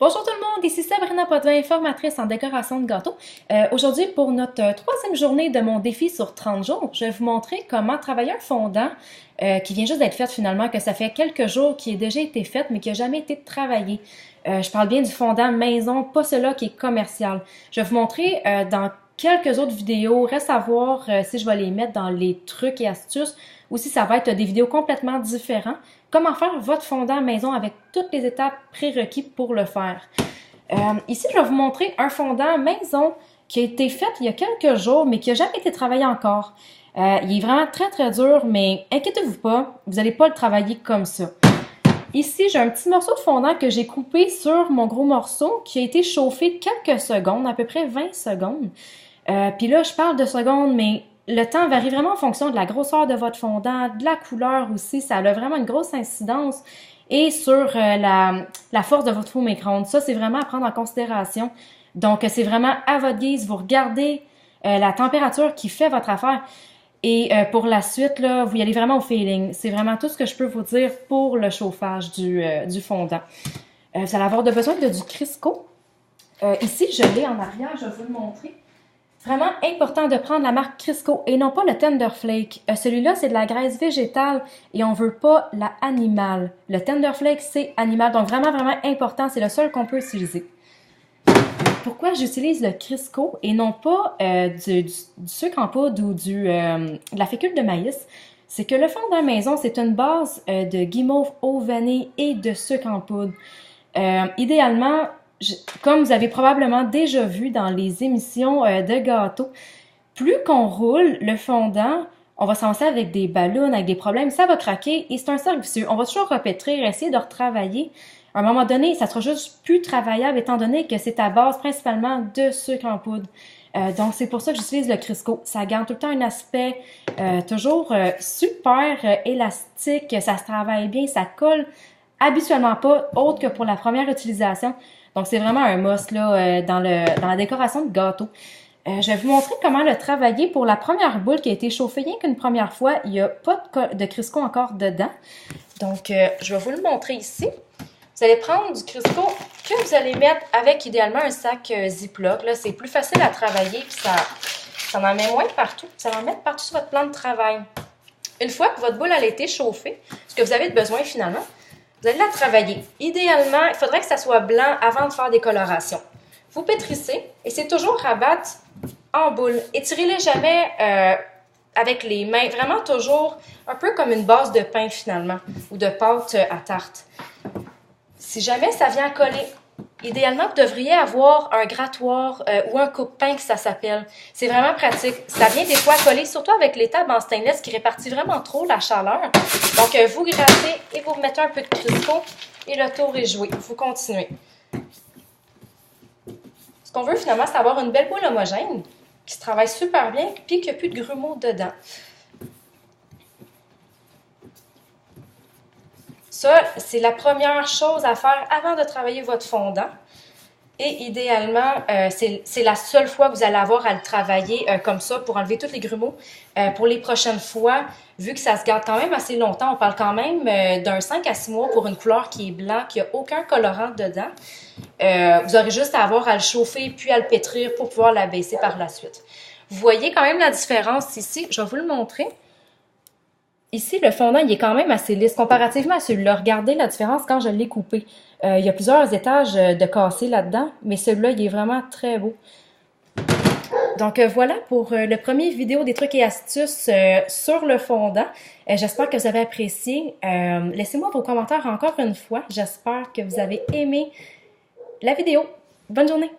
Bonjour tout le monde, ici Sabrina Potvin, formatrice en décoration de gâteaux. Aujourd'hui, pour notre troisième journée de mon défi sur 30 jours, je vais vous montrer comment travailler un fondant qui vient juste d'être fait finalement, que ça fait quelques jours qu'il a déjà été fait, mais qui n'a jamais été travaillé. Je parle bien du fondant maison, pas celui-là qui est commercial. Je vais vous montrer dans quelques autres vidéos, reste à voir si je vais les mettre dans les trucs et astuces ou si ça va être des vidéos complètement différentes. Comment faire votre fondant maison avec toutes les étapes prérequises pour le faire. Ici, je vais vous montrer un fondant maison qui a été fait il y a quelques jours, mais qui n'a jamais été travaillé encore. Il est vraiment très dur, mais inquiétez-vous pas, vous n'allez pas le travailler comme ça. Ici, j'ai un petit morceau de fondant que j'ai coupé sur mon gros morceau qui a été chauffé quelques secondes, à peu près 20 secondes. Puis là, je parle de secondes, mais le temps varie vraiment en fonction de la grosseur de votre fondant, de la couleur aussi. Ça a vraiment une grosse incidence. Et sur la force de votre four micro-ondes. Ça, c'est vraiment à prendre en considération. Donc, c'est vraiment à votre guise. Vous regardez la température qui fait votre affaire. Et pour la suite, là, vous y allez vraiment au feeling. C'est vraiment tout ce que je peux vous dire pour le chauffage du fondant. Vous allez avoir besoin de du Crisco. Ici, je l'ai en arrière, je vais vous le montrer. Vraiment important de prendre la marque Crisco et non pas le Tender Flake. Celui-là, c'est de la graisse végétale et on veut pas la animale. Le Tender Flake, c'est animal. Donc vraiment important. C'est le seul qu'on peut utiliser. Pourquoi j'utilise le Crisco et non pas du sucre en poudre ou de la fécule de maïs? C'est que le fondant maison, c'est une base de guimauve au vanille et de sucre en poudre. Idéalement, comme vous avez probablement déjà vu dans les émissions de gâteaux, plus qu'on roule le fondant, on va s'en avec des ballons, avec des problèmes, ça va craquer et c'est un cercle vicieux. On va toujours repétrir, essayer de retravailler. À un moment donné, ça sera juste plus travaillable étant donné que c'est à base principalement de sucre en poudre. Donc, c'est pour ça que j'utilise le Crisco. Ça garde tout le temps un aspect toujours super élastique, ça se travaille bien, ça colle habituellement pas, autre que pour la première utilisation. Donc, c'est vraiment un must là, dans la décoration de gâteau. Je vais vous montrer comment le travailler pour la première boule qui a été chauffée rien qu'une première fois. Il n'y a pas de Crisco encore dedans. Donc, je vais vous le montrer ici. Vous allez prendre du Crisco que vous allez mettre avec idéalement un sac Ziploc. Là, c'est plus facile à travailler puis ça en met moins partout. Ça va en mettre partout sur votre plan de travail. Une fois que votre boule a été chauffée, ce que vous avez besoin finalement, vous allez la travailler. Idéalement, il faudrait que ça soit blanc avant de faire des colorations. Vous pétrissez et c'est toujours rabattre en boule. Étirez-les jamais avec les mains. Vraiment toujours un peu comme une base de pain finalement ou de pâte à tarte. Si jamais ça vient coller, idéalement, vous devriez avoir un grattoir ou un coupe-pain que ça s'appelle. C'est vraiment pratique. Ça vient des fois coller, surtout avec les tables en stainless qui répartit vraiment trop la chaleur. Donc, vous grattez et vous remettez un peu de Crisco et le tour est joué. Vous continuez. Ce qu'on veut finalement, c'est avoir une belle boule homogène qui se travaille super bien puis qu'il n'y a plus de grumeaux dedans. Ça, c'est la première chose à faire avant de travailler votre fondant. Et idéalement, c'est la seule fois que vous allez avoir à le travailler comme ça pour enlever tous les grumeaux. Pour les prochaines fois, vu que ça se garde quand même assez longtemps, on parle quand même d'un 5 à 6 mois pour une couleur qui est blanc, qui n'a aucun colorant dedans. Vous aurez juste à avoir à le chauffer puis à le pétrir pour pouvoir l'abaisser par la suite. Vous voyez quand même la différence ici. Je vais vous le montrer. Ici, le fondant, il est quand même assez lisse comparativement à celui-là. Regardez la différence quand je l'ai coupé. Il y a plusieurs étages de cassé là-dedans, mais celui-là, il est vraiment très beau. Donc voilà pour le premier vidéo des trucs et astuces sur le fondant. J'espère que vous avez apprécié. Laissez-moi vos commentaires encore une fois. J'espère que vous avez aimé la vidéo. Bonne journée!